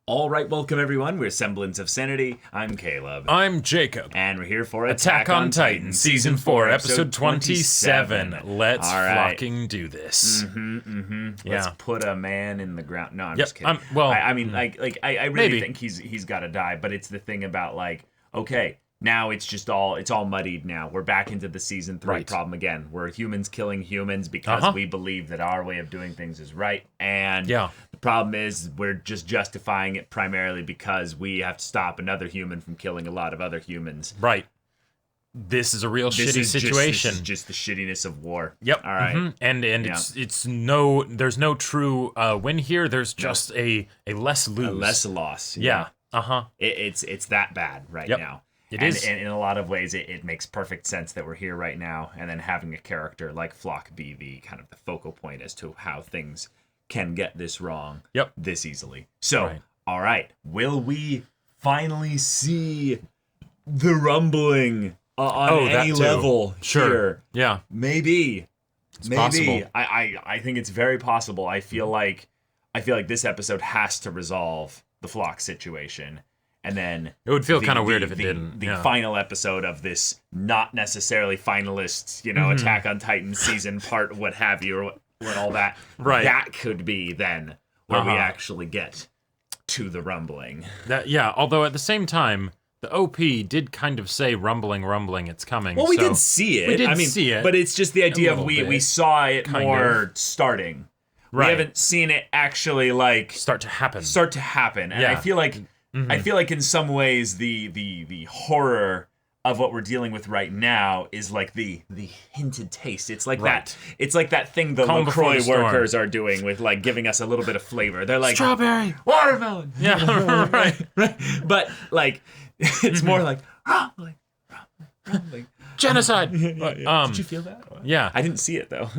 All right, welcome everyone. We're Semblance of Sanity. I'm Caleb. I'm Jacob. And we're here for Attack on Titan, Season 4, Episode 27. Let's fucking do this. Let's put a man in the ground. No, I'm just kidding. I really Maybe. think he's got to die, but it's the thing about, like, okay, now it's all muddied now. We're back into the Season 3 problem again. We're humans killing humans because we believe that our way of doing things is right. And the problem is we're just justifying it primarily because we have to stop another human from killing a lot of other humans. Right. This is a real shitty situation. This is just the shittiness of war. Yep. All right. And there's no true win here. There's just a less lose. A less loss. Yeah. It's that bad right now. It is. And in a lot of ways, it makes perfect sense that we're here right now, and then having a character like Flock be the kind of the focal point as to how things can get this wrong this easily. So, all right, will we finally see the rumbling on any level here? Yeah. Maybe. It's possible. I think it's very possible. I feel like this episode has to resolve the Flock situation. And then it would feel kind of weird if it didn't. The final episode of this not necessarily finalists, Attack on Titan season part, what have you, or what all that. Right. That could be then where we actually get to the rumbling. Although at the same time, the OP did kind of say rumbling, it's coming. Well, we did see it. We did see it. But it's just the idea of we saw it more starting. Right. We haven't seen it actually start to happen. And I feel like in some ways the horror of what we're dealing with right now is like the hinted taste. It's like that. It's like that thing the LaCroix workers are doing with like giving us a little bit of flavor. They're like strawberry, watermelon. Yeah, right. But like it's more like rumbling. Genocide. Did you feel that? Yeah. I didn't see it though.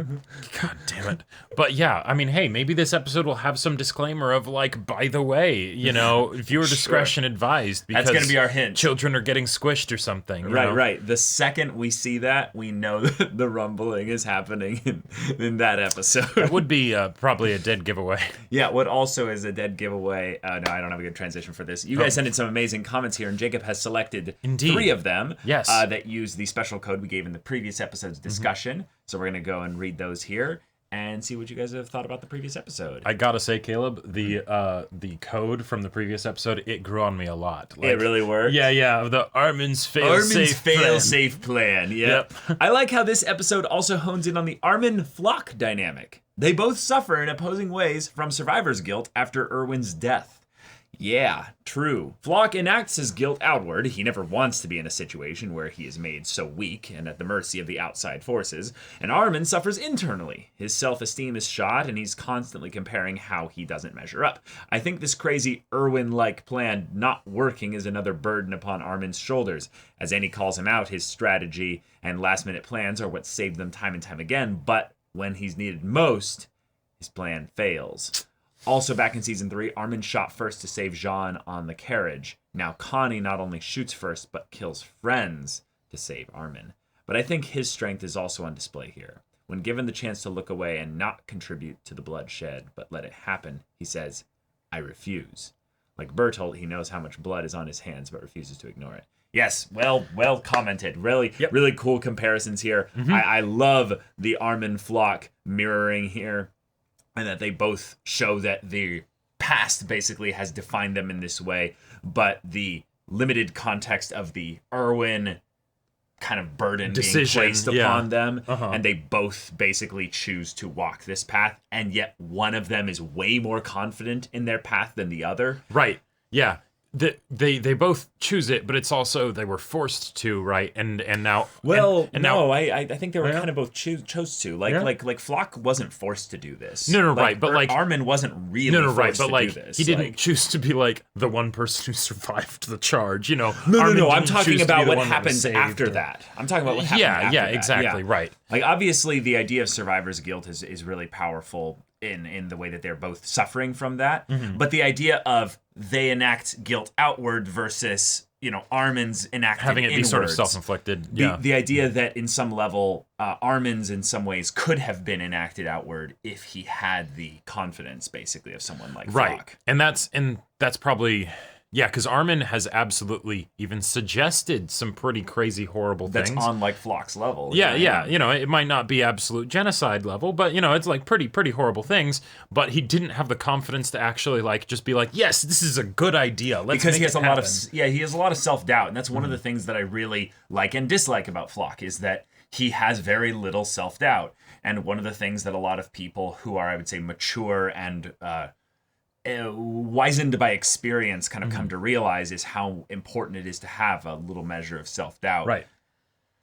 God damn it. But yeah, I mean, hey, maybe this episode will have some disclaimer of like, by the way, viewer discretion advised, because that's going to be our hint. Children are getting squished or something. Right. The second we see that, we know that the rumbling is happening in that episode. That would be probably a dead giveaway. Yeah, what also is a dead giveaway, no, I don't have a good transition for this. You guys sent in some amazing comments here, and Jacob has selected 3 of them that use the special code we gave in the previous episode's discussion. So we're going to go and read those here and see what you guys have thought about the previous episode. I gotta say, Caleb, the code from the previous episode, it grew on me a lot. Like, it really worked? Yeah, the Armin's fail-safe plan. Yep. I like how this episode also hones in on the Armin-Flock dynamic. They both suffer in opposing ways from survivor's guilt after Erwin's death. Yeah, true. Flock enacts his guilt outward. He never wants to be in a situation where he is made so weak and at the mercy of the outside forces. And Armin suffers internally. His self-esteem is shot, and he's constantly comparing how he doesn't measure up. I think this crazy Erwin-like plan not working is another burden upon Armin's shoulders. As NE calls him out, his strategy and last-minute plans are what saved them time and time again, but when he's needed most, his plan fails. Also back in Season 3, Armin shot first to save Jean on the carriage. Now Connie not only shoots first, but kills friends to save Armin. But I think his strength is also on display here. When given the chance to look away and not contribute to the bloodshed, but let it happen, he says, I refuse. Like Bertolt, he knows how much blood is on his hands, but refuses to ignore it. Yes, well commented. Really cool comparisons here. I love the Armin Flock mirroring here. And that they both show that the past basically has defined them in this way, but the limited context of the Erwin kind of burden decision being placed upon them, and they both basically choose to walk this path, and yet one of them is way more confident in their path than the other. Right, yeah. They both choose it, but it's also they were forced to, right? And now, I think they were kind of both chose to. Like Flock wasn't forced to do this. No, right, but like Armin wasn't really forced to do this. He didn't choose to be like the one person who survived the charge. No. I'm talking about what happened after that. I'm talking about what happened after that. Exactly, right. Like obviously, the idea of survivor's guilt is really powerful in the way that they're both suffering from that. But the idea of they enact guilt outward versus Armin's enacted Having it be sort of inwards. self-inflicted. Yeah. The idea that in some level, Armin's in some ways could have been enacted outward if he had the confidence, basically, of someone like Flock. And that's probably, yeah, because Armin has absolutely even suggested some pretty crazy, horrible things. That's on like Flock's level. Yeah. It might not be absolute genocide level, but it's like pretty horrible things. But he didn't have the confidence to actually like just be like, yes, this is a good idea. Let's because make he has it a happen. he has a lot of self-doubt, and that's one of the things that I really like and dislike about Flock is that he has very little self-doubt. And one of the things that a lot of people who are, I would say, mature and wizened by experience kind of come to realize is how important it is to have a little measure of self-doubt. Right.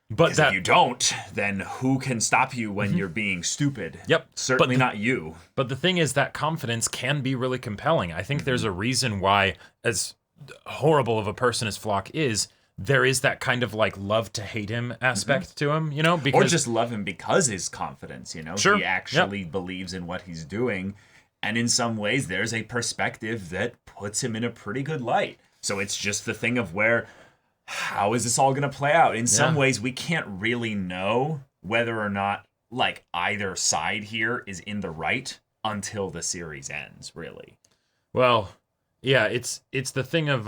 But if you don't, then who can stop you when you're being stupid? Yep. Certainly not you. But the thing is that confidence can be really compelling. I think there's a reason why, as horrible of a person as Flock is, there is that kind of like love to hate him aspect to him, because... Or just love him because his confidence, Sure. He actually believes in what he's doing. And in some ways, there's a perspective that puts him in a pretty good light. So it's just the thing of how is this all going to play out? In some ways, we can't really know whether or not, like, either side here is in the right until the series ends, really. Well, yeah, it's the thing of,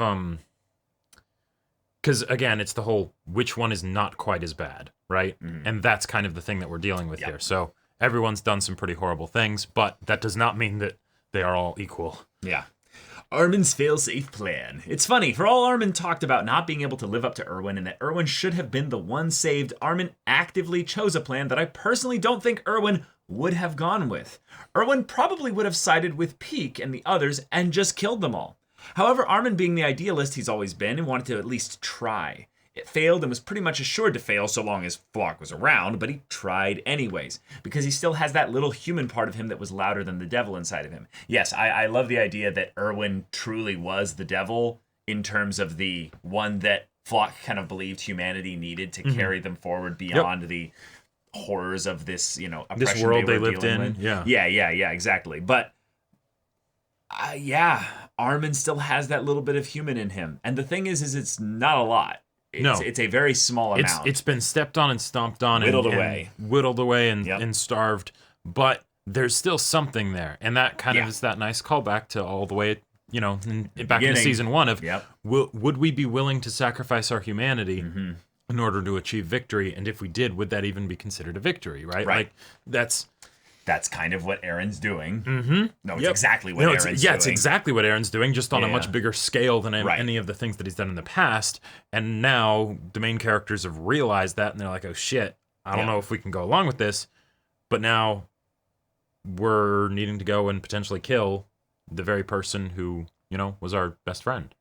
because, again, it's the whole, which one is not quite as bad, right? And that's kind of the thing that we're dealing with here. So everyone's done some pretty horrible things, but that does not mean that they are all equal. Yeah. Armin's fail-safe plan. It's funny, for all Armin talked about not being able to live up to Erwin and that Erwin should have been the one saved, Armin actively chose a plan that I personally don't think Erwin would have gone with. Erwin probably would have sided with Peak and the others and just killed them all. However, Armin, being the idealist he's always been, and wanted to at least try. It failed and was pretty much assured to fail so long as Flock was around, but he tried anyways, because he still has that little human part of him that was louder than the devil inside of him. Yes, I love the idea that Erwin truly was the devil in terms of the one that Flock kind of believed humanity needed to carry them forward beyond the horrors of this, oppression This world they lived in. with. Yeah, exactly. But Armin still has that little bit of human in him. And the thing is it's not a lot. It's a very small amount. It's been stepped on and stomped on whittled away and starved, but there's still something there. And that kind of is that nice callback to all the way, back in season 1 of would we be willing to sacrifice our humanity in order to achieve victory? And if we did, would that even be considered a victory, right? Like that's kind of what Aaron's doing. No, it's exactly what Aaron's doing. Yeah, it's exactly what Aaron's doing, just on a much bigger scale than any of the things that he's done in the past. And now the main characters have realized that, and they're like, oh shit, I don't know if we can go along with this. But now we're needing to go and potentially kill the very person who, was our best friend.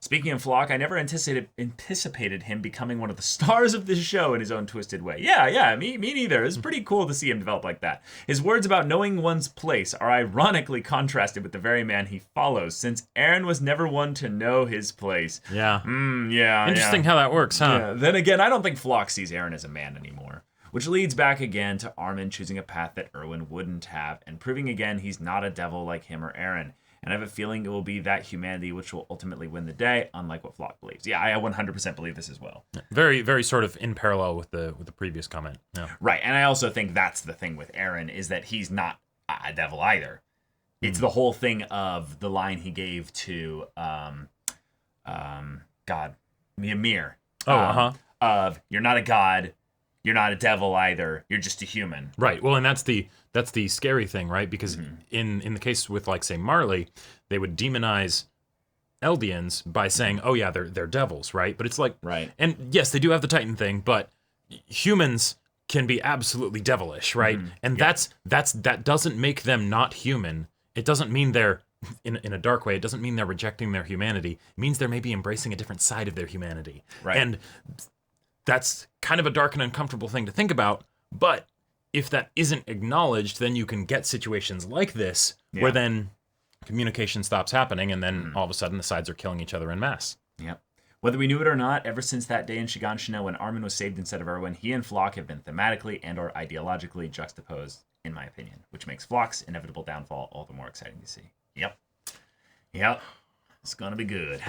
Speaking of Flock, I never anticipated him becoming one of the stars of this show in his own twisted way. Yeah, me neither. It's pretty cool to see him develop like that. His words about knowing one's place are ironically contrasted with the very man he follows, since Aaron was never one to know his place. Yeah. Interesting how that works, huh? Yeah. Then again, I don't think Flock sees Aaron as a man anymore. Which leads back again to Armin choosing a path that Erwin wouldn't have, and proving again he's not a devil like him or Aaron. And I have a feeling it will be that humanity which will ultimately win the day, unlike what Flock believes. Yeah, I 100% believe this as well. Very, very sort of in parallel with the previous comment. Yeah. Right, and I also think that's the thing with Aaron, is that he's not a devil either. It's the whole thing of the line he gave to, Ymir. Of, you're not a god, you're not a devil either, you're just a human. Right, well, and that's the scary thing, right? Because in the case with, like, say, Marley, they would demonize Eldians by saying, oh yeah, they're devils, right? But it's like, right. And yes, they do have the Titan thing, but humans can be absolutely devilish, right? And that doesn't make them not human. It doesn't mean they're, in a dark way, it doesn't mean they're rejecting their humanity. It means they're maybe embracing a different side of their humanity. Right. And that's kind of a dark and uncomfortable thing to think about, but if that isn't acknowledged, then you can get situations like this where then communication stops happening, and then all of a sudden the sides are killing each other en masse. Yep. Whether we knew it or not, ever since that day in Shiganshina when Armin was saved instead of Erwin, he and Flock have been thematically and or ideologically juxtaposed, in my opinion, which makes Flock's inevitable downfall all the more exciting to see. Yep. It's gonna be good.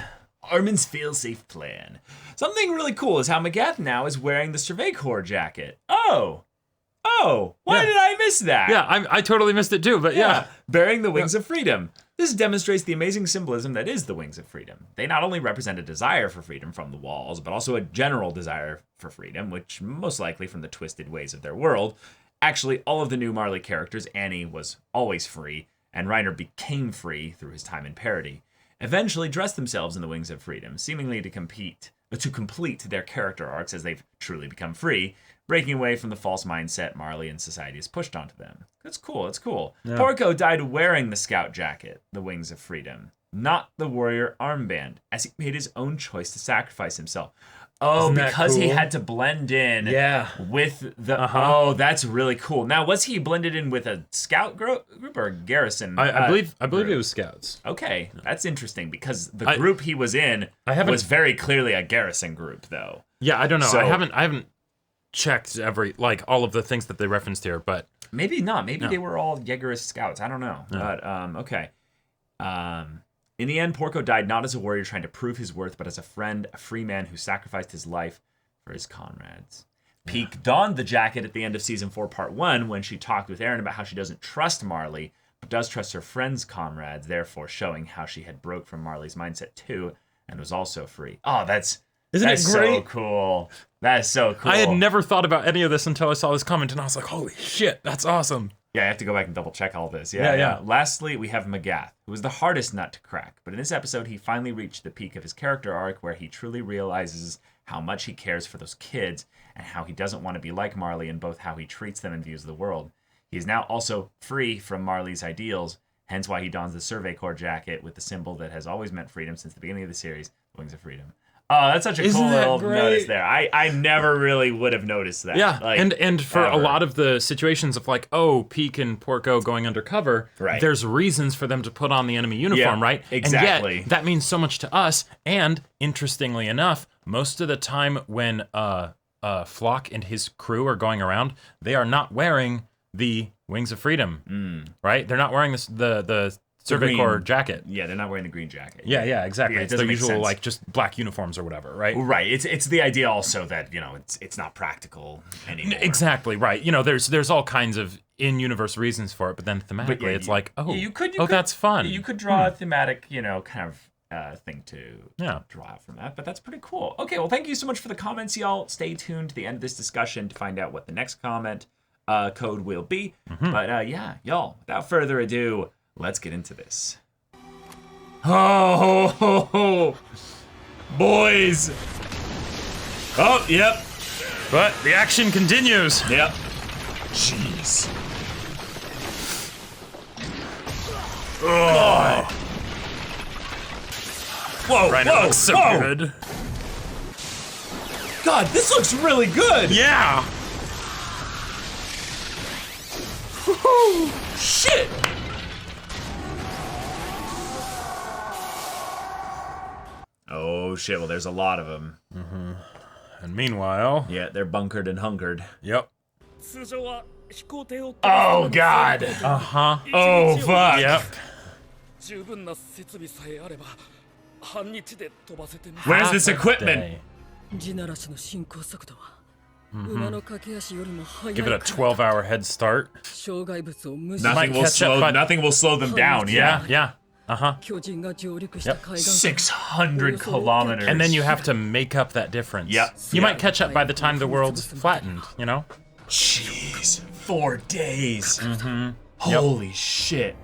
Armin's fail-safe plan. Something really cool is how Magath now is wearing the Survey Corps jacket. Oh, why did I miss that? Yeah, I totally missed it too, but yeah. Bearing the wings of freedom. This demonstrates the amazing symbolism that is the wings of freedom. They not only represent a desire for freedom from the walls, but also a general desire for freedom, which most likely from the twisted ways of their world. Actually, all of the new Marley characters, Annie was always free, and Reiner became free through his time in Parody, eventually dressed themselves in the wings of freedom, seemingly to complete their character arcs as they've truly become free, breaking away from the false mindset Marley and society has pushed onto them. That's cool. Yeah. Porco died wearing the scout jacket, the wings of freedom, not the warrior armband, as he made his own choice to sacrifice himself. Oh, because cool? He had to blend in with the... Oh, that's really cool. Now, was he blended in with a scout group or a garrison? I believe it was scouts. Okay, that's interesting because the group he was in was very clearly a garrison group, though. Yeah, I don't know. So, I haven't checked all of the things that they referenced here, but... Maybe not. Maybe they were all Jägerist scouts. I don't know. Yeah. But, okay. In the end, Porco died not as a warrior trying to prove his worth, but as a friend, a free man who sacrificed his life for his comrades. Peak donned the jacket at the end of Season 4, Part 1, when she talked with Eren about how she doesn't trust Marley, but does trust her friend's comrades, therefore showing how she had broke from Marley's mindset too, and was also free. Oh, that's great? So cool. That is so cool. I had never thought about any of this until I saw this comment, and I was like, holy shit, that's awesome. Yeah, I have to go back and double check all this. Yeah. Lastly, we have Magath, who was the hardest nut to crack. But in this episode, he finally reached the peak of his character arc where he truly realizes how much he cares for those kids and how he doesn't want to be like Marley in both how he treats them and views the world. He is now also free from Marley's ideals, hence why he dons the Survey Corps jacket with the symbol that has always meant freedom since the beginning of the series, the Wings of Freedom. Oh, that's such a cool little notice there. I never really would have noticed that. Yeah, and for a lot of the situations of Peak and Porco going undercover, there's reasons for them to put on the enemy uniform, right? Exactly. And yet, that means so much to us, and interestingly enough, most of the time when Flock and his crew are going around, they are not wearing the Wings of Freedom, right? They're not wearing the Survey Corps jacket. Yeah, they're not wearing the green jacket. Yeah, exactly. It's their usual just black uniforms or whatever, right? Right. It's the idea also that it's not practical anymore. Exactly right. There's all kinds of in-universe reasons for it, but then thematically it's that's fun. You could draw a thematic kind of thing to draw out from that, but that's pretty cool. Okay, well, thank you so much for the comments, y'all. Stay tuned to the end of this discussion to find out what the next comment code will be. But y'all, without further ado, let's get into this. Oh, boys. Oh, yep. But the action continues. Yep. Jeez. Oh. Whoa, looks so good. God, this looks really good. Yeah. Woo-hoo. Shit. Oh shit, well there's a lot of them. And meanwhile... Yeah, they're bunkered and hunkered. Yep. Oh god! Uh-huh. Oh fuck! Yep. Where's this equipment? Give it a 12-hour head start. Nothing will slow them down, Yeah. 600 kilometers. And then you have to make up that difference. Yep. You might catch up by the time the world's flattened, Jeez, 4 days. Holy shit.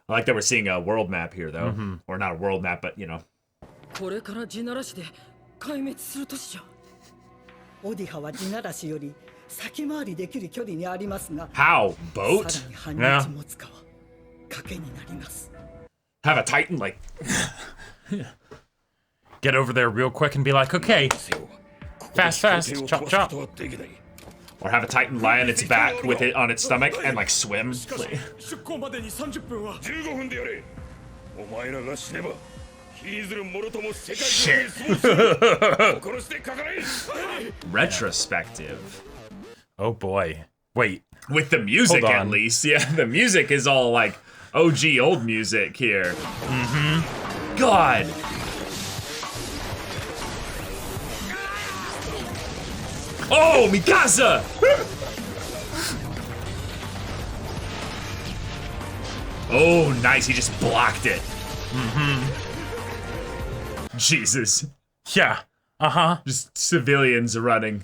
I like that we're seeing a world map here, though. Or not a world map, but, How? Boat? Yeah. Have a Titan, Get over there real quick and be like, okay, fast, chop, chop. Or have a Titan lie on its back with it on its stomach and, swim. Shit. Retrospective. Oh boy. Wait. With the music, Hold at on. least. Yeah, the music is all like OG old music here. Mm-hmm. God. Oh, Mikasa! Oh, nice. He just blocked it. Mm-hmm. Jesus. Yeah. Uh-huh. Just civilians running.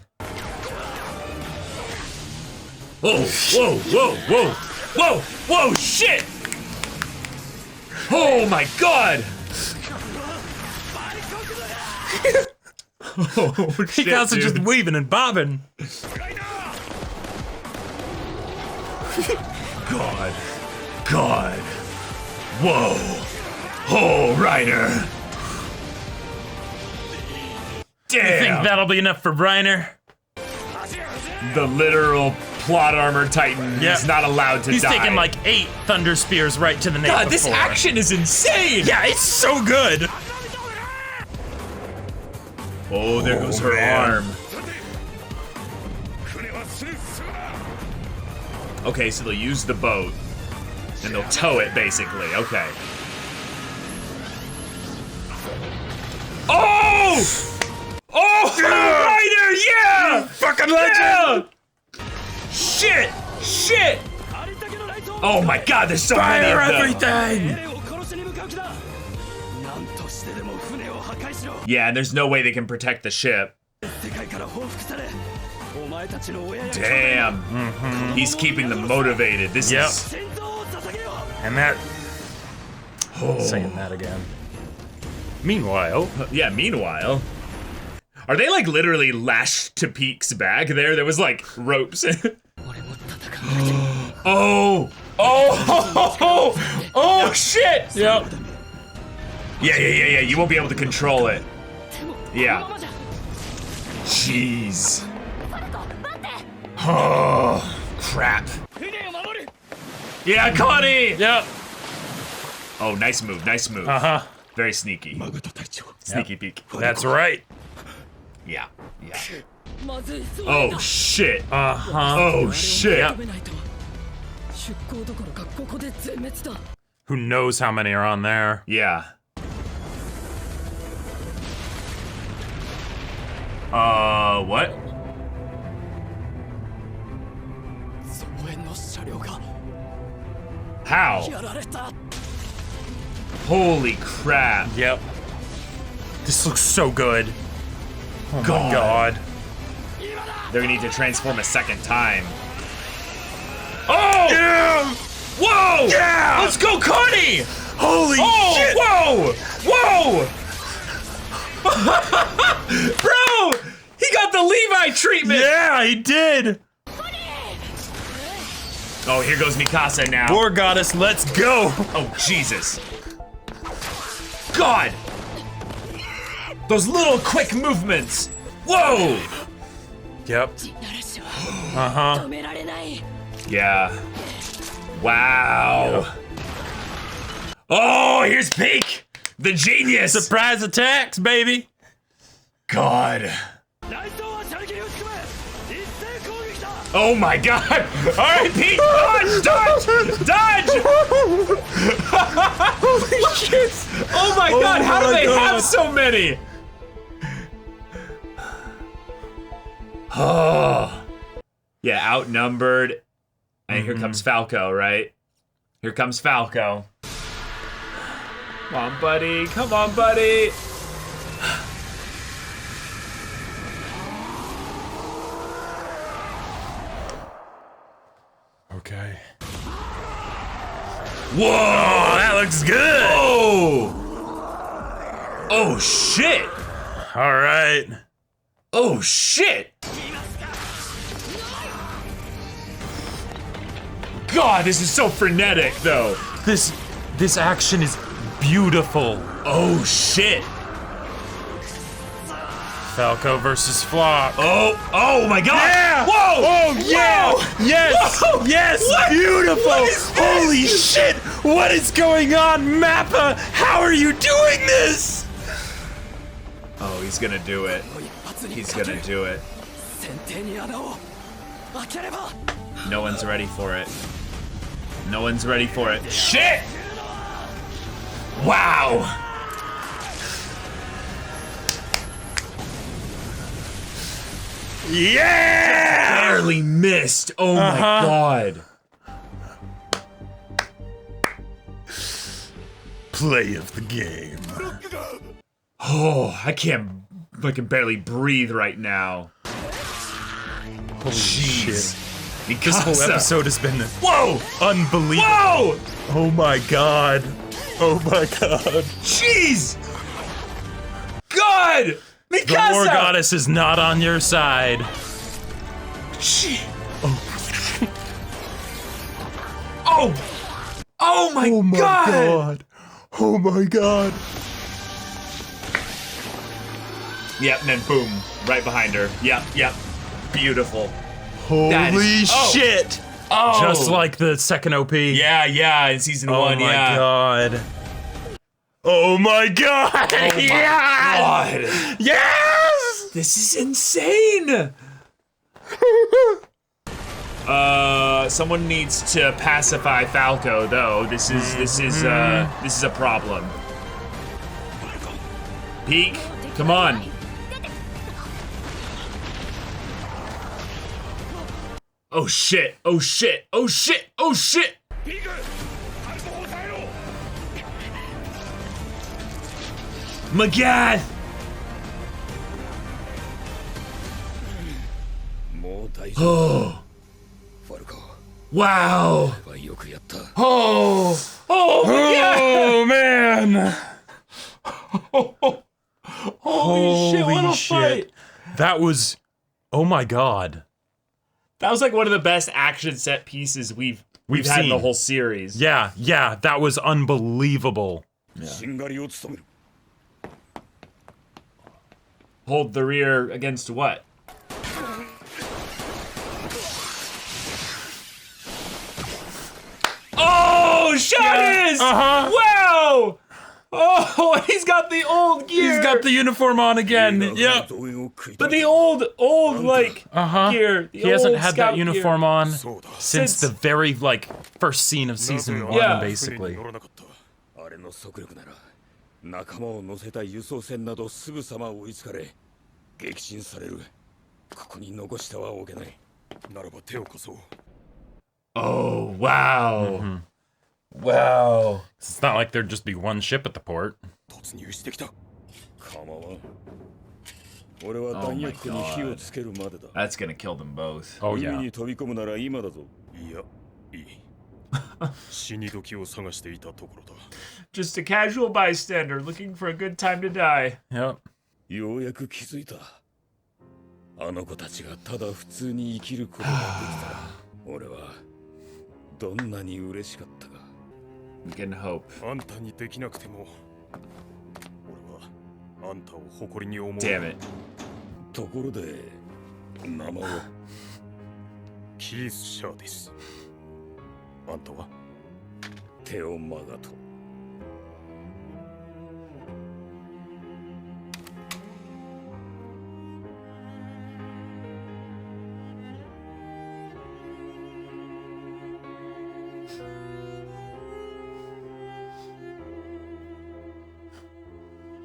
Whoa, whoa, whoa, whoa, whoa, whoa, shit! Oh my god! Oh shit, Mikasa dude. just weaving and bobbing. God. God. Whoa. Oh, Reiner. You think Damn. that'll be enough for Reiner? The literal plot armor titan Yep. is not allowed to He's die. taking like 8 thunder spears right to the nape God, this before. action is insane! Yeah, it's so good. Oh, there goes her man. arm. Okay, so they'll use the boat. And they'll tow it, basically. Okay. Oh! Oh! Yeah! Reiner, yeah! Fucking legend! Yeah! Shit! Shit! Oh my god, there's so Fire many of them! everything! Yeah, and there's no way they can protect the ship. Damn. He's keeping them motivated. This Yep. is... And that... Oh. Saying that again. Meanwhile... Yeah, meanwhile... Are they like literally lashed to Peak's back there? There was like ropes. Oh! Oh! Oh, shit! Yep. Yeah. You won't be able to control it. Yeah. Jeez. Oh, crap. Yeah, Connie! Yep. Oh, nice move, nice move. Uh-huh. Very sneaky. Sneaky peek. That's right. Yeah. Oh, shit. Uh-huh. Oh, shit. Yep. Who knows how many are on there? Yeah. What? How? Holy crap. Yep. This looks so good. Oh my god. They're gonna need to transform a second time. Oh! Yeah! Whoa! Yeah! Let's go, Connie! Holy Oh! shit! Whoa! Whoa! Bro! He got the Levi treatment! Yeah, he did! Oh, here goes Mikasa now. War goddess, let's go! Oh, Jesus. God! Those little quick movements! Whoa! Yep. Uh-huh. Yeah. Wow. Oh, here's Peak! The genius! Surprise attacks, baby! God. Oh my god! Alright, Pete! Dodge! Dodge! Dodge! Holy shit! Oh my god, how do they have so many? Oh. Yeah, outnumbered. And here comes Falco, right? Here comes Falco. Come on, buddy. Come on, buddy. Okay. Whoa, that looks good! Oh! Oh, shit! All right. Oh, shit! God, this is so frenetic, though. This action is beautiful. Oh, shit. Falco versus Flock. Oh my god! Yeah! Whoa! Oh, yeah! Whoa! Yes! Whoa! Yes! What? Beautiful! What is this? Holy shit! What is going on, MAPPA? How are you doing this? Oh, he's gonna do it. He's gonna do it. No one's ready for it. No one's ready for it. Shit! Wow! Yeah! Barely missed. Oh my god. Play of the game. Oh, I can barely breathe right now. Holy shit. This whole episode has been unbelievable. Whoa! Oh my god. Oh my god. Jeez! God! Mikasa! The war goddess is not on your side. Oh! Oh my god! Oh my god. Yep, and then boom, right behind her. Yep. Beautiful. Holy shit! Oh! Just like the second OP. Yeah, in season 1, Oh my yeah. god. Oh my god! Oh my god! Yes! This is insane! Someone needs to pacify Falco, though. This is a problem. Peek, come on. Oh shit! Oh shit! Oh shit! Oh shit! Magath! Oh. Wow. Oh. Oh, Oh man. Holy shit, what a fight. That was, oh my god. That was like one of the best action set pieces we've had in the whole series. Yeah, that was unbelievable. Yeah. Hold the rear against what? Oh, Shadis! Yeah. Wow! Oh, he's got the old gear. He's got the uniform on again. Yep. But the old like gear. He hasn't had that scout uniform gear. on since the very first scene of season 1, Yeah. basically. 仲間を乗せた輸送船などすぐさま追いつかれ撃沈される。ここに残してはおけない。ならば手を貸そう。 Oh, wow. Wow. It's not like there'd just be one ship at the port. 突入してきた。構わん。俺は弾薬庫に火をつけるまでだ。That's gonna kill them both. Oh 海 yeah. に飛び込むなら今だぞ。いや、いい。死に時を探していたところだ。 Just a casual bystander looking for a good time to die. Yep. ようやく気づいた。あの子たちがただ普通に生きることができたら、俺はどんなに嬉しかったか。We can hope. あんたにできなくても、俺はあんたを誇りに思う。Damn it. ところで、名前はキース・シャーディス。あんたはテオ・マガト。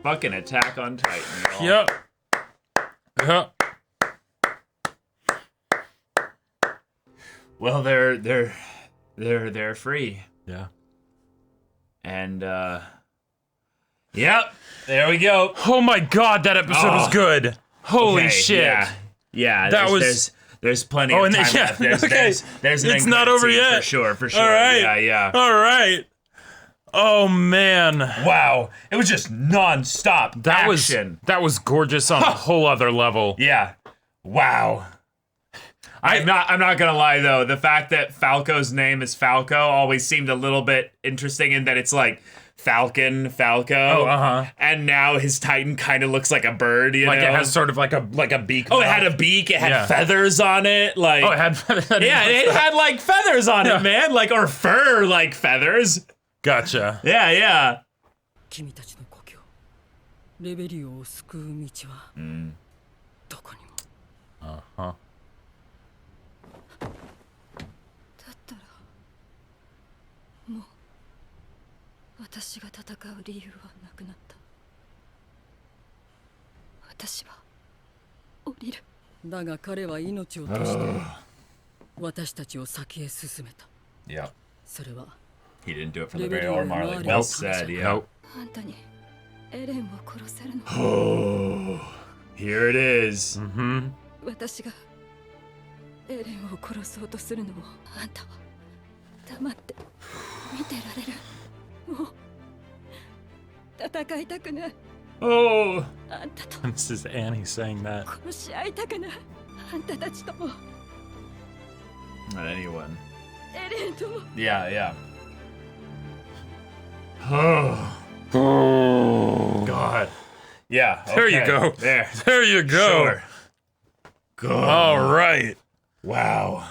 Fucking Attack on Titan. Yep. Yep. Well, they're free. Yeah. And yep, there we go. Oh my god, that episode was good. Holy Okay, shit. Yeah, That was. There's plenty Oh, of and time yeah, left. There's an it's end not credit over scene yet. For sure. All right. Yeah. All right. Oh man. Wow, it was just non-stop action. That was gorgeous on a whole other level. Yeah. Wow. I'm not gonna lie though, the fact that Falco's name is Falco always seemed a little bit interesting in that it's like Falcon, Falco. Oh, and now his Titan kind of looks like a bird, you know? Like it has sort of like a beak. Oh, it had a beak, it had feathers on it, like Oh, it had yeah, it had like feathers on it, man, like or fur like feathers. Gotcha. Yeah. 君たちの故郷レベリオを救う道はどこにも。私が戦う理由はなくなった。私は降りる。だが彼は命を賭して私たちを先へ進めた。Yeah. それは He didn't do it for the very old Marley. Well said, yeah. あんたにエレンを殺せるの。Oh, here it is. 私がエレンを殺そうとするのをあんたは黙って見てられる。もう戦いたくない。Oh. あんたと This is Annie saying that. 殺し合いたくない。あんたたちとも Not anyone. エレンとも。 Yeah, yeah. Oh, God. Yeah. There you okay. go. There you go. Sure. Good. All right. Wow.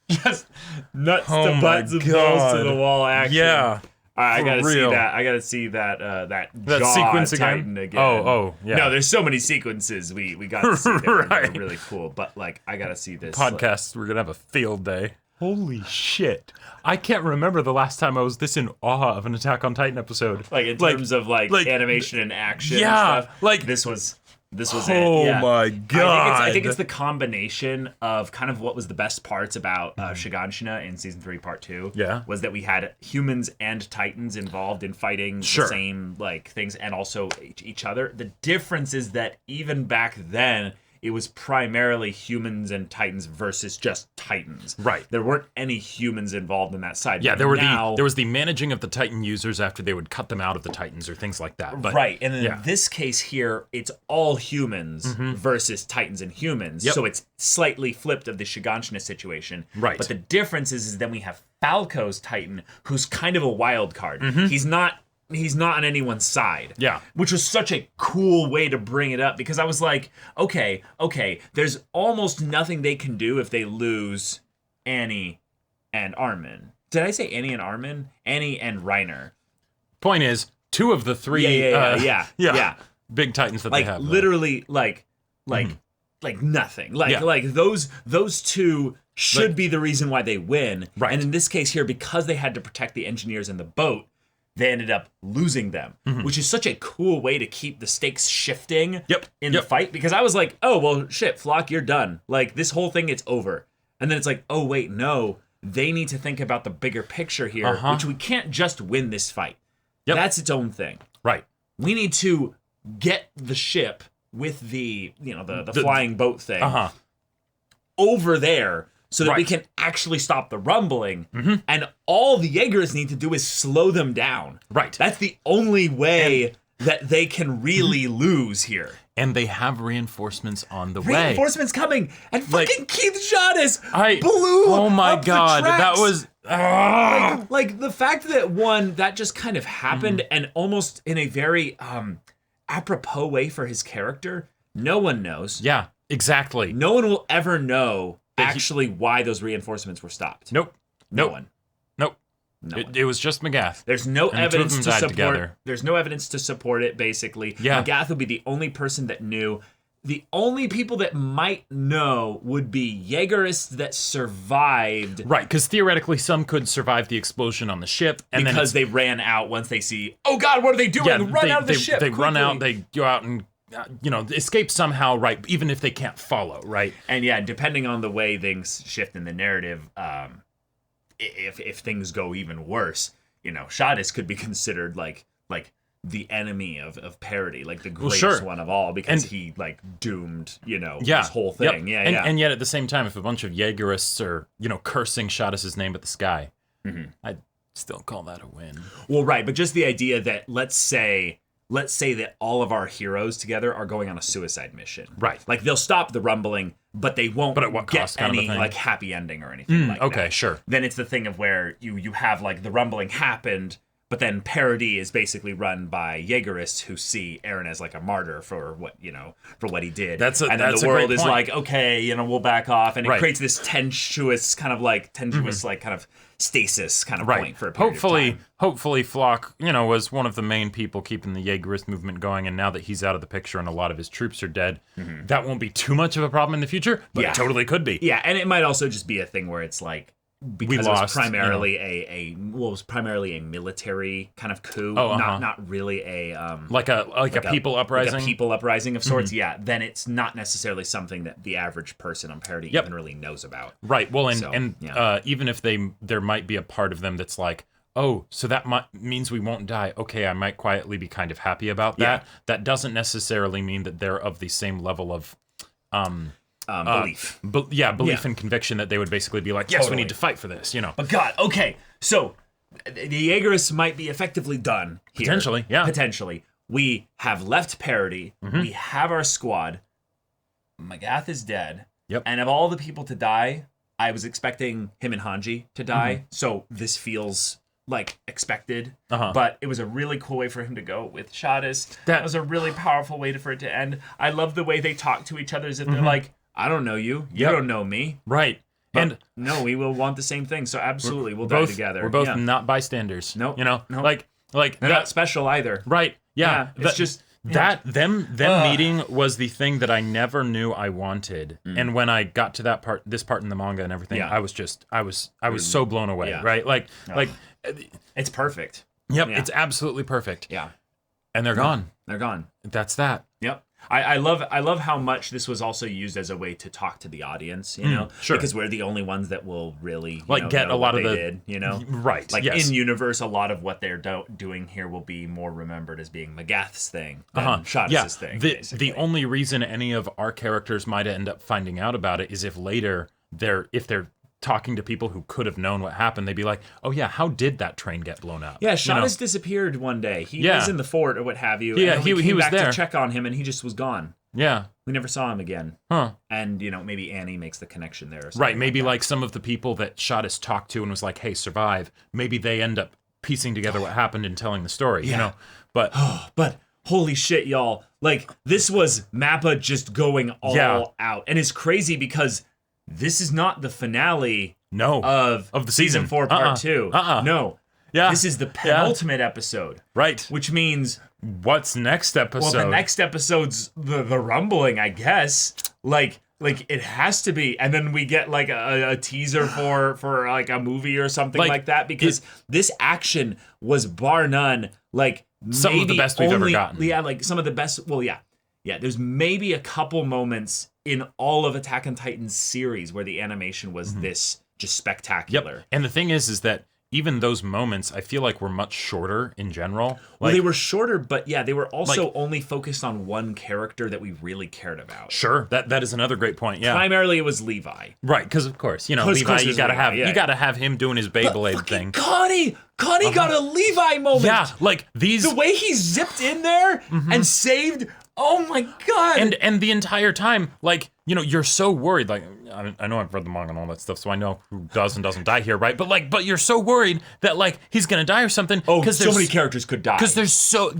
Just nuts Oh to my butts and balls to God. the wall action. Yeah. I gotta see real. that. I gotta see that. That jaw sequence again? tighten again. Oh, yeah. No, there's so many sequences we got to see that are Right. really cool. But like, I gotta see this Podcast, we're gonna have a field day. Holy shit. I can't remember the last time I was this in awe of an Attack on Titan episode. Like in terms of like animation and action. Yeah, and stuff. like this was it. Oh Yeah. my God. I think it's the combination of kind of what was the best parts about Shiganshina in season 3, part 2. Yeah. Was that we had humans and Titans involved in fighting the same like things and also each other. The difference is that even back then, it was primarily humans and Titans versus just Titans. Right. There weren't any humans involved in that side. Yeah, But there was the managing of the Titan users after they would cut them out of the Titans or things like that. But, right, and in this case here, it's all humans versus Titans and humans. Yep. So it's slightly flipped of the Shiganshina situation. Right. But the difference is then we have Falco's Titan, who's kind of a wild card. He's not on anyone's side. Yeah. Which was such a cool way to bring it up because I was like, okay, there's almost nothing they can do if they lose Annie and Armin. Did I say Annie and Armin? Annie and Reiner. Point is, 2 of the 3 Yeah. big Titans that Like they have. literally like nothing. Like those 2 should be the reason why they win. Right. And in this case here, because they had to protect the engineers in the boat, they ended up losing them, which is such a cool way to keep the stakes shifting in the fight. Because I was like, oh, well, shit, Flock, you're done. Like, this whole thing, it's over. And then it's like, oh, wait, no. They need to think about the bigger picture here, which we can't just win this fight. Yep. That's its own thing. Right. We need to get the ship with the, the flying boat thing over there so that we can actually stop the rumbling. And all the Jaegers need to do is slow them down. Right. That's the only way that they can really lose here. And they have reinforcements on the way. Reinforcements coming. And fucking Keith Shadis blew oh my up God, the tracks. that was... Like the fact that just kind of happened and almost in a very apropos way for his character, no one knows. Yeah, exactly. No one will ever know actually why those reinforcements were stopped. Nope. No one. Nope. No one. It was just Magath. There's no And the two of evidence them to died support. together. There's no evidence to support it. Basically, Yeah. Magath would be the only person that knew. The only people that might know would be Jaegerists that survived. Right, because theoretically some could survive the explosion on the ship. And Because they ran out once they see, oh God, what are they doing? Run out of the ship. They run quickly. out, they go out and, escape somehow, right, even if they can't follow, right? And yeah, depending on the way things shift in the narrative, if things go even worse, Shadis could be considered like the enemy of parody, like the greatest one of all, because he doomed, this whole thing. Yep. And yet at the same time, if a bunch of Jaegerists are, cursing Shadis' name at the sky, I'd still call that a win. Well, right, but just the idea that let's say that all of our heroes together are going on a suicide mission. Right. Like they'll stop the rumbling, but they won't But at what get cost kind of a any thing? happy ending or anything like that. Okay, sure. Then it's the thing of where you have the rumbling happened, but then parody is basically run by Jaegerists who see Eren as a martyr for what he did. And then the world is like, okay, we'll back off, and it creates this tenuous kind of stasis kind of point for a period of time. Hopefully Flock, was one of the main people keeping the Jaegerist movement going, and now that he's out of the picture and a lot of his troops are dead, that won't be too much of a problem in the future, but it totally could be. Yeah, and it might also just be a thing where it's because lost, it was primarily it was primarily a military kind of coup, not really a like a people uprising, like a people uprising of sorts. Yeah, then it's not necessarily something that the average person on parody even really knows about. Right. Well, even if there might be a part of them that's like, oh, so that means we won't die. Okay, I might quietly be kind of happy about that. That doesn't necessarily mean that they're of the same level of belief. Belief and conviction that they would basically be like, yes, we need to fight for this, But God, okay, so the Jaegerists might be effectively done here. Potentially, yeah. Potentially. We have left parody. We have our squad. Magath is dead. Yep. And of all the people to die, I was expecting him and Hanji to die. So this feels like expected, but it was a really cool way for him to go with Shadis. That was a really powerful way for it to end. I love the way they talk to each other as if they're like, I don't know you, you don't know me. Right. But and no, we will want the same thing, so absolutely we'll die together. We're both not bystanders. Nope. Like they're not special either. Right. Yeah. It's just them meeting was the thing that I never knew I wanted. And when I got to this part in the manga and everything, I was so blown away. Right. Like it's perfect. Yep. It's absolutely perfect. Yeah. And they're gone. They're gone. That's that. Yep. I love how much this was also used as a way to talk to the audience, sure. Because we're the only ones that will really get know a lot what of they the did, right. Like yes. in universe, a lot of what they're doing here will be more remembered as being Magath's thing than Shadis' thing. The only reason any of our characters might end up finding out about it is if later they're talking to people who could have known what happened, they'd be like, oh yeah, how did that train get blown up? Yeah, Shadis disappeared one day. He was in the fort or what have you. Yeah, and he was back there to check on him and he just was gone. Yeah. We never saw him again. Huh. And, maybe Annie makes the connection there. Or right, maybe like some of the people that Shadis talked to and was like, hey, survive, maybe they end up piecing together what happened and telling the story, But but holy shit, y'all. Like, this was MAPPA just going all out. And it's crazy because this is not the finale of the season 4 part 2. No. Yeah. This is the penultimate episode. Right. Which means what's next episode? Well, the next episode's the rumbling, I guess. Like it has to be. And then we get like a teaser for like a movie or something like that, because this action was bar none like some of the best we've ever gotten. Yeah, like some of the best. Well, yeah. Yeah, there's maybe a couple moments in all of Attack on Titan's series where the animation was this just spectacular. Yep. And the thing is that even those moments, I feel like were much shorter in general. Well, they were shorter, but they were also only focused on one character that we really cared about. Sure, that is another great point. Yeah, primarily it was Levi. Right, because of course, Levi, you gotta have him doing his Beyblade thing. Connie got a Levi moment. Yeah, like the way he zipped in there and saved. Oh my god! And the entire time, like, you're so worried. Like, I know I've read the manga and all that stuff, so I know who does and doesn't die here, right? But you're so worried that like he's gonna die or something. Oh, because so many characters could die. Because there's so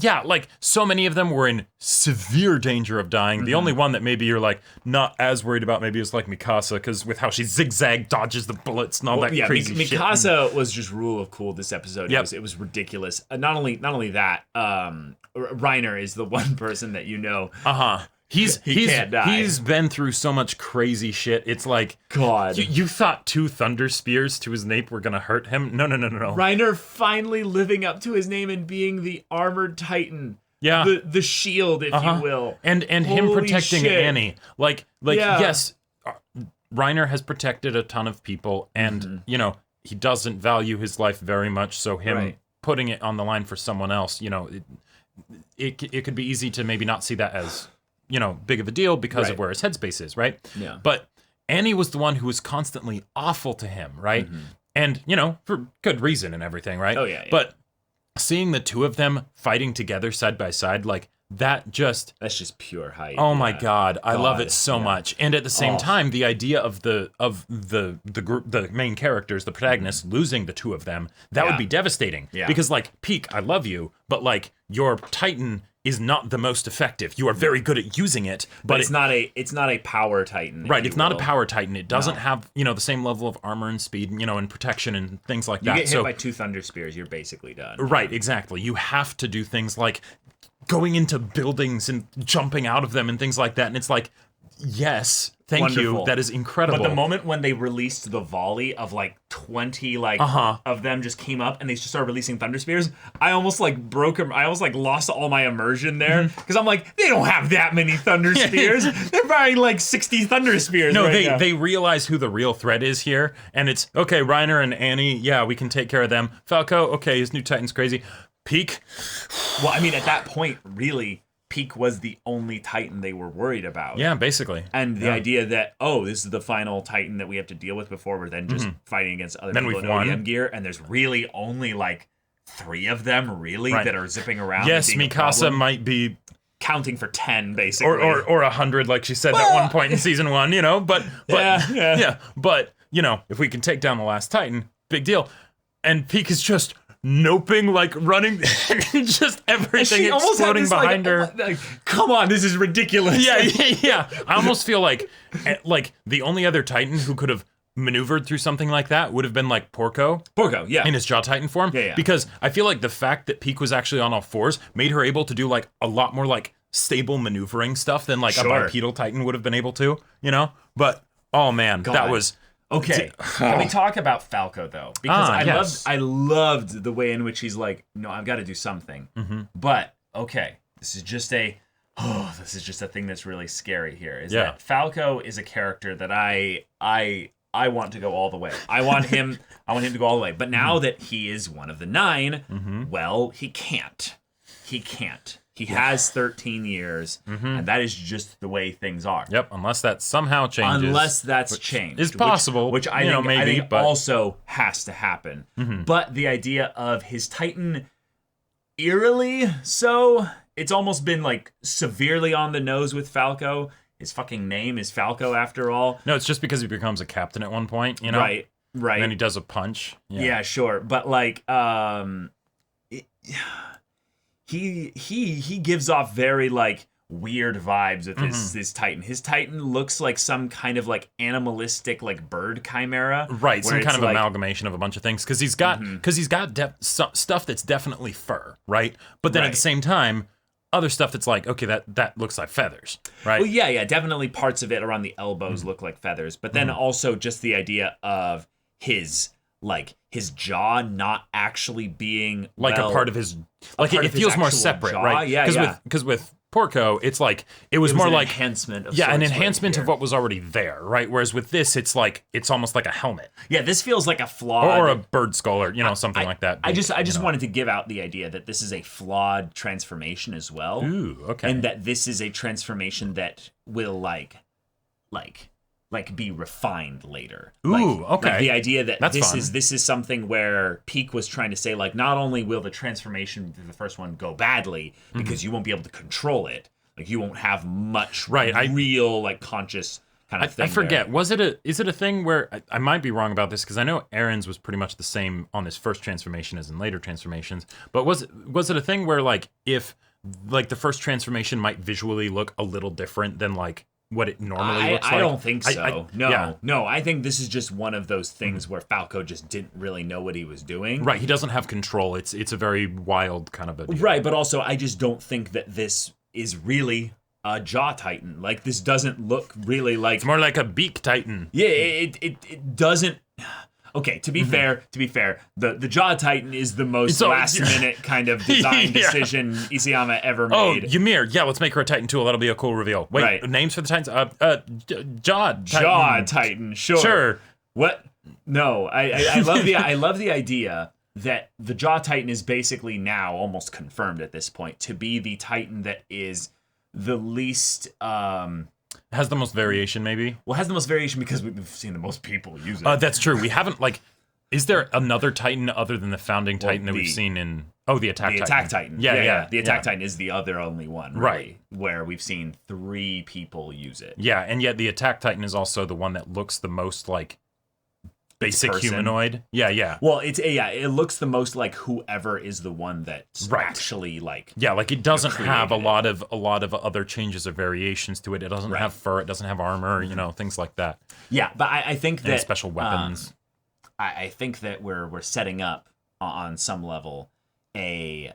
many of them were in severe danger of dying. The only one that maybe you're like not as worried about maybe is like Mikasa, because with how she zigzag dodges the bullets and all that crazy shit. Mikasa was just rule of cool this episode. Yep. It was ridiculous. Not only that, Reiner is the one person that he can't die. He's been through so much crazy shit. It's like, God. You thought 2 thunder spears to his nape were gonna hurt him? No. Reiner finally living up to his name and being the armored titan. Yeah. The shield, if you will. And him protecting Annie. Like yes, Reiner has protected a ton of people, and he doesn't value his life very much, so him putting it on the line for someone else, it could be easy to maybe not see that as big of a deal because of where his headspace is, right? Yeah. But Annie was the one who was constantly awful to him, right? And, for good reason and everything, right? Oh, yeah. But seeing the two of them fighting together side by side, like, that's just pure hype. Oh my God, I love it so much. And at the same time, the idea of the group, the main characters, the protagonists, losing the two of them, that would be devastating. Yeah. Because like, Peak, I love you, but like your Titan is not the most effective. You are very good at using it, but it's not a power Titan. Right, it's not a power Titan. It doesn't have, the same level of armor and speed, and protection and things like that. You get hit by 2 thunder spears, you're basically done. Right, exactly. You have to do things like going into buildings and jumping out of them and things like that. And it's like, yes, Thank you. Wonderful. That is incredible. But the moment when they released the volley of like 20 of them just came up and they just started releasing thunder spears, I almost like I almost like lost all my immersion there because I'm like, they don't have that many thunder spears. They're firing like 60 thunder spears. No, right now. they realize who the real threat is here, and it's okay. Reiner and Annie, yeah, we can take care of them. Falco, okay, his new Titan's crazy. Peak. Well, I mean, at that point, really, Peak was the only Titan they were worried about. Yeah, basically. And the idea that, oh, this is the final Titan that we have to deal with before we're then just fighting against other people in OEM gear, and there's really only like 3 of them that are zipping around. Yes, Mikasa might be counting for 10 basically, or 100, like she said at one point in season 1. You know, but yeah. But you know, if we can take down the last Titan, big deal. And Peak is just noping, like running, just everything exploding behind her. Like, come on, this is ridiculous. Yeah. I almost feel like the only other Titan who could have maneuvered through something like that would have been like Porco, yeah, in his Jaw Titan form. Yeah. Because I feel like the fact that Peak was actually on all fours made her able to do like a lot more like stable maneuvering stuff than like a bipedal Titan would have been able to, you know? But oh man, that was okay. Can we talk about Falco though? Because I loved the way in which he's like, no, I've got to do something. But okay, this is just a thing that's really scary here. Is that Falco is a character that I want to go all the way. I want him to go all the way. But now that he is one of the 9, well, he can't. He has 13 years, and that is just the way things are. Yep, unless that somehow changes. Unless that's changed. Is possible. Which I think also has to happen. But the idea of his Titan, eerily so, it's almost been like severely on the nose with Falco. His fucking name is Falco after all. No, it's just because he becomes a captain at one point, you know? Right. And then he does a punch. Yeah, sure. But like, he gives off very like weird vibes with his Titan. His Titan looks like some kind of like animalistic like bird chimera. Right, some kind of like, amalgamation of a bunch of things because he's got stuff that's definitely fur, right? But then at the same time, other stuff that's like, okay, that looks like feathers, right? Well, yeah, definitely parts of it around the elbows look like feathers, but then also just the idea of his jaw not actually being like a part of his, like it feels more separate, jaw. Right? Yeah, because with Porco, it's like it was more like enhancement of an enhancement of what was already there, right? Whereas with this, it's like it's almost like a helmet. Yeah, this feels like a flawed or a bird skull, or something like that. I just wanted to give out the idea that this is a flawed transformation as well. Ooh, okay. And that this is a transformation that will like be refined later. Ooh, okay. Like the idea that this is something where Peak was trying to say, like, not only will the transformation to the first one go badly because you won't be able to control it, like you won't have much real like conscious kind of thing. I forget. There. Is it a thing where I might be wrong about this because I know Aaron's was pretty much the same on his first transformation as in later transformations. But was it a thing where like if like the first transformation might visually look a little different than like what it normally looks like? I don't think so. No. I think this is just one of those things where Falco just didn't really know what he was doing. Right. He doesn't have control. It's a very wild kind of a deal. Right. But also, I just don't think that this is really a Jaw Titan. Like, this doesn't look really like... It's more like a Beak Titan. Yeah, it doesn't... Okay, to be fair, the Jaw Titan is the most last-minute kind of design decision Isayama ever made. Oh, Ymir. Yeah, let's make her a Titan tool. That'll be a cool reveal. Wait, names for the Titans? Jaw Titan. Jaw Titan, sure. What? No, I love the idea that the Jaw Titan is basically now almost confirmed at this point to be the Titan that is the least... has the most variation, maybe? Well, it has the most variation because we've seen the most people use it. That's true. We haven't, is there another Titan other than the founding Titan that we've seen in... Oh, the Attack Titan. The Attack Titan. Yeah. The Attack Titan is the only one, really, right? Where we've seen 3 people use it. Yeah, and yet the Attack Titan is also the one that looks the most like basic humanoid. Yeah. Well, it looks the most like whoever is the one that's actually like... Yeah, like it doesn't have a lot of other changes or variations to it. It doesn't have fur, it doesn't have armor, things like that. Yeah, but I think that... And special weapons. I think that we're setting up on some level a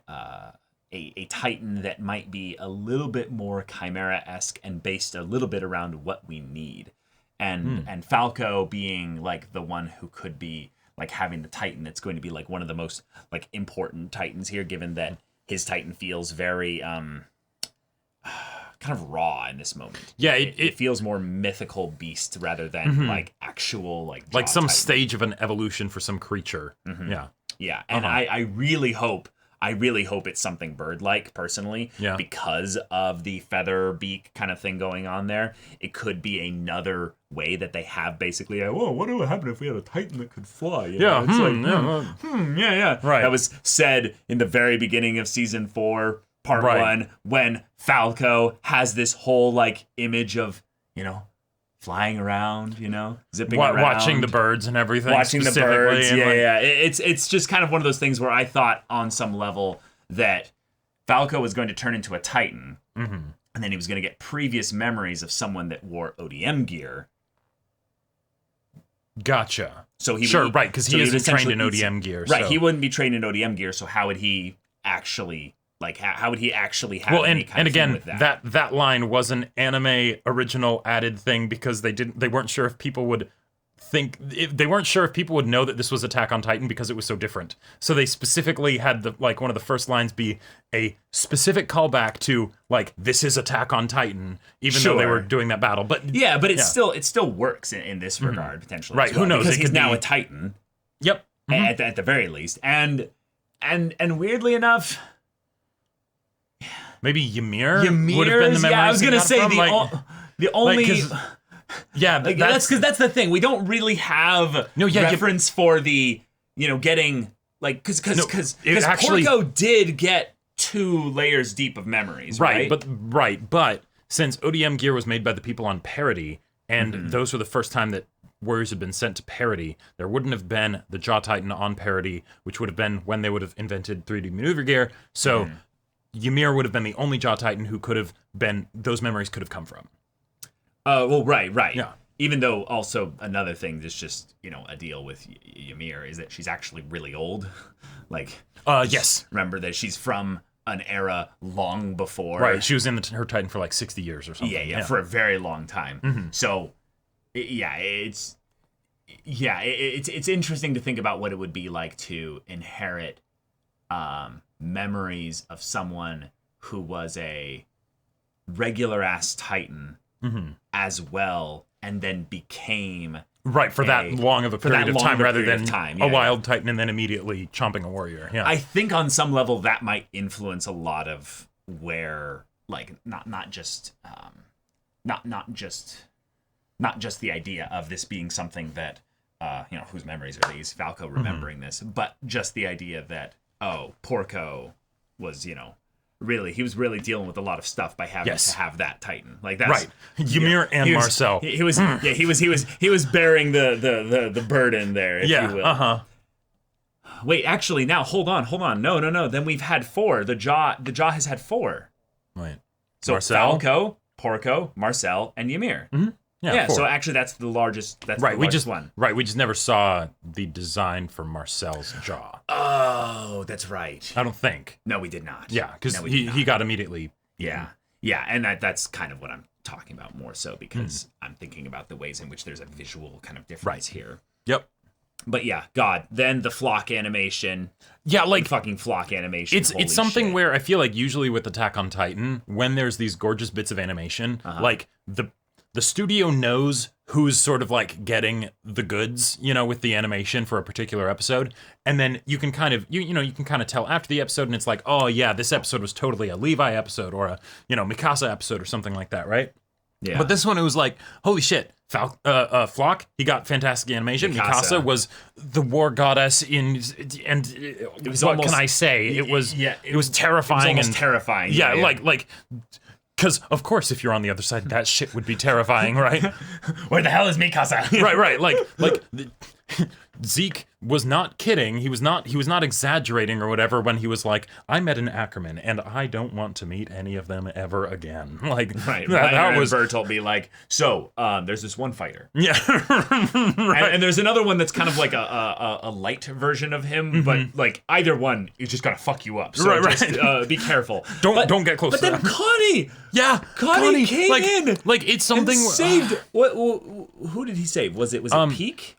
Titan that might be a little bit more Chimera-esque and based a little bit around what we need. and Falco being like the one who could be like having the Titan that's going to be like one of the most like important Titans here, given that his Titan feels very kind of raw in this moment. Yeah, it feels more mythical beast rather than like actual like some Titan. stage of an evolution for some creature. Yeah, and I really hope it's something bird-like, personally, because of the feather beak kind of thing going on there. It could be another way that they have basically, whoa, what would happen if we had a Titan that could fly? You know? Yeah. Right. That was said in the very beginning of season 4, part 1, when Falco has this whole like image of, flying around, zipping around. Watching the birds and everything. Watching the birds, yeah. It's just kind of one of those things where I thought on some level that Falco was going to turn into a Titan, and then he was going to get previous memories of someone that wore ODM gear. Gotcha. So right, because he isn't trained in ODM gear. Right, he wouldn't be trained in ODM gear, so how would he actually... Like, how would he actually have any kind of thing with that? that line was an anime original added thing because they weren't sure if people would know that this was Attack on Titan because it was so different. So they specifically had one of the first lines be a specific callback to like, this is Attack on Titan, even though they were doing that battle. But it still works in this regard potentially. Right? Who knows? Because he's now a Titan. Yep. At the very least, and weirdly enough. Maybe Ymir would have been the memory. Yeah, I was gonna say the only. That's the thing. We don't really have reference for the getting like because Porco did get 2 layers deep of memories, right? But since ODM gear was made by the people on Parity, and those were the first time that warriors had been sent to Parity, there wouldn't have been the Jaw Titan on Parity, which would have been when they would have invented 3D maneuver gear. So. Ymir would have been the only Jaw Titan who could have been, those memories could have come from. Right. Yeah. Even though also another thing that's just, a deal with Ymir is that she's actually really old. Yes. Remember that she's from an era long before. Right, she was in her Titan for like 60 years or something. Yeah, for a very long time. So, it's interesting to think about what it would be like to inherit memories of someone who was a regular ass Titan as well, and then became for that long of a period of time rather than a wild Titan and then immediately chomping a warrior. Yeah, I think on some level that might influence a lot of where like not just the idea of this being something that whose memories are these, Falco remembering this, but just the idea that Porco was, he was really dealing with a lot of stuff by having to have that Titan. Like that's right. Ymir and Marcel. He was bearing the burden there, if you will. Wait, actually, now hold on. No. Then we've had 4. The jaw has had 4. Right. So Marcel? Falco, Porco, Marcel, and Ymir. Yeah, 4. So actually that's the largest. That's the largest one. Right, we just never saw the design for Marcel's jaw. Oh, that's right. I don't think. No, we did not. Yeah, because he got immediately. Yeah, and that's kind of what I'm talking about more so because I'm thinking about the ways in which there's a visual kind of difference here. Yep. But yeah, God, then the flock animation. Yeah, like fucking flock animation. It's something where I feel like usually with Attack on Titan, when there's these gorgeous bits of animation, like the studio knows who's sort of like getting the goods, with the animation for a particular episode. And then you can kind of, you can kind of tell after the episode and it's like, oh yeah, this episode was totally a Levi episode or a, Mikasa episode or something like that, right? Yeah. But this one, it was like, holy shit, Flock, he got fantastic animation. Mikasa was the war goddess and it was what can I say? It was terrifying. It was terrifying. Yeah, like because, of course, if you're on the other side, that shit would be terrifying, right? Where the hell is Mikasa? right. Like Zeke was not kidding. He was not exaggerating or whatever when he was like, I met an Ackerman and I don't want to meet any of them ever again. Like, right. that was Bertolt be like, so there's this one fighter. Yeah. Right. And there's another one that's kind of like a light version of him, but like either one is just gonna fuck you up. So just be careful. Don't get close but to then that. Connie! Yeah, Connie came like, in! Like, it's something... And saved... who did he save? Was it Peak?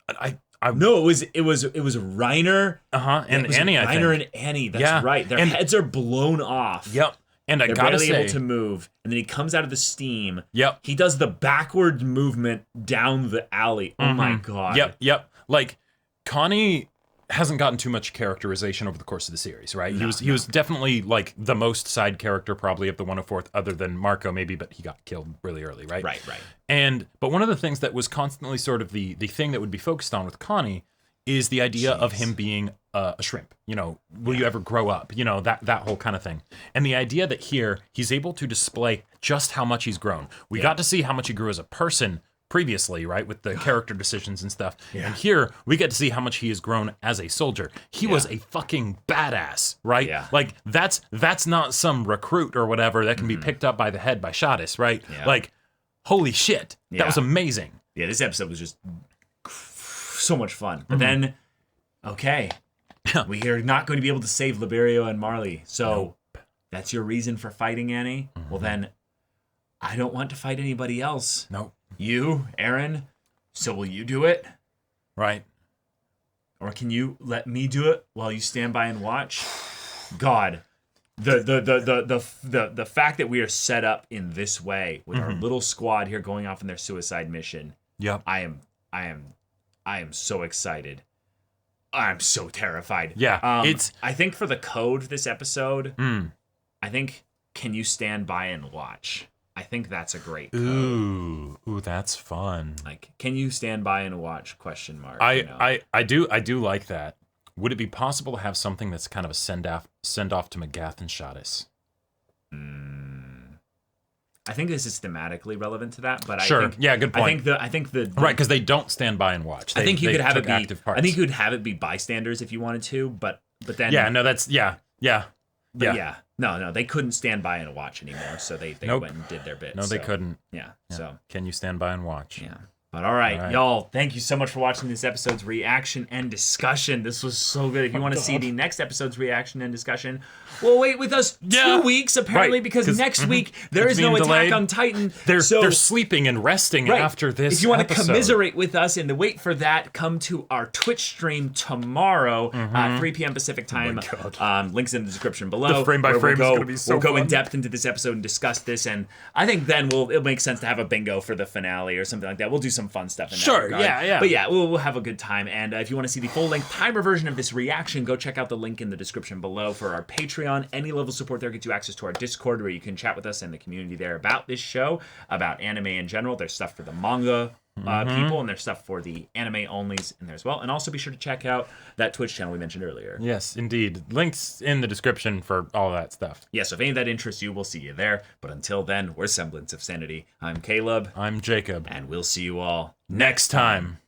No, it was Reiner. And Annie, I think. Reiner and Annie, that's right. Their heads are blown off. Yep. And They're barely able to move. And then he comes out of the steam. Yep. He does the backward movement down the alley. Oh my God. Yep. Like, Connie hasn't gotten too much characterization over the course of the series, right? He was definitely like the most side character probably of the 104th, other than Marco maybe, but he got killed really early, right? Right. But one of the things that was constantly sort of the thing that would be focused on with Connie is the idea of him being a shrimp. You know, will you ever grow up? You know, that whole kind of thing. And the idea that here he's able to display just how much he's grown. We got to see how much he grew as a person previously, right, with the character decisions and stuff. And here we get to see how much he has grown as a soldier. He was a fucking badass, right? Like that's not some recruit or whatever that can be picked up by the head by Shadis, right? Like, holy shit, that was amazing. Yeah, this episode was just so much fun. But then, okay, we are not going to be able to save Liberio and Marley. So that's your reason for fighting Annie? Well then, I don't want to fight anybody else. Nope. You, Aaron, so will you do it? Right. Or can you let me do it while you stand by and watch? God, the fact that we are set up in this way with our little squad here going off in their suicide mission. Yep. I am so excited. I'm so terrified. Yeah. I think for the code this episode, I think can you stand by and watch? I think that's a great code. Ooh, that's fun. Like, can you stand by and watch? Question mark. I do like that. Would it be possible to have something that's kind of a send off to Magath and Shadis? I think this is thematically relevant to that, but sure. I think, yeah, good point. I think the right, because they don't stand by and watch. I think you could have it be active parts. I think you could have it be bystanders if you wanted to, but then No, they couldn't stand by and watch anymore, so they went and did their bit. No, they couldn't. Yeah. So can you stand by and watch? Yeah. But all right, y'all, thank you so much for watching this episode's reaction and discussion. This was so good. If you want to see the next episode's reaction and discussion, well, wait with us 2 weeks, apparently, because next week there is no Attack on Titan. They're sleeping and resting after this If you want to episode. commiserate with us and to wait for that, come to our Twitch stream tomorrow, 3 p.m. Pacific time. Links in the description below. The frame by frame is going to be so We'll go fun. in depth into this episode and discuss this, and I think then it'll make sense to have a bingo for the finale or something like that. We'll do some fun stuff in that regard. Yeah. But yeah, we'll have a good time. And if you want to see the full-length timer version of this reaction, go check out the link in the description below for our Patreon. Any level of support there gets you access to our Discord, where you can chat with us and the community there about this show, about anime in general. There's stuff for the manga people, and there's stuff for the anime onlys in there as well. And also be sure to check out that Twitch channel we mentioned earlier. Yes, indeed. Links in the description for all that stuff. Yeah, so if any of that interests you, we'll see you there. But until then, we're Semblance of Sanity. I'm Caleb. I'm Jacob. And we'll see you all next time.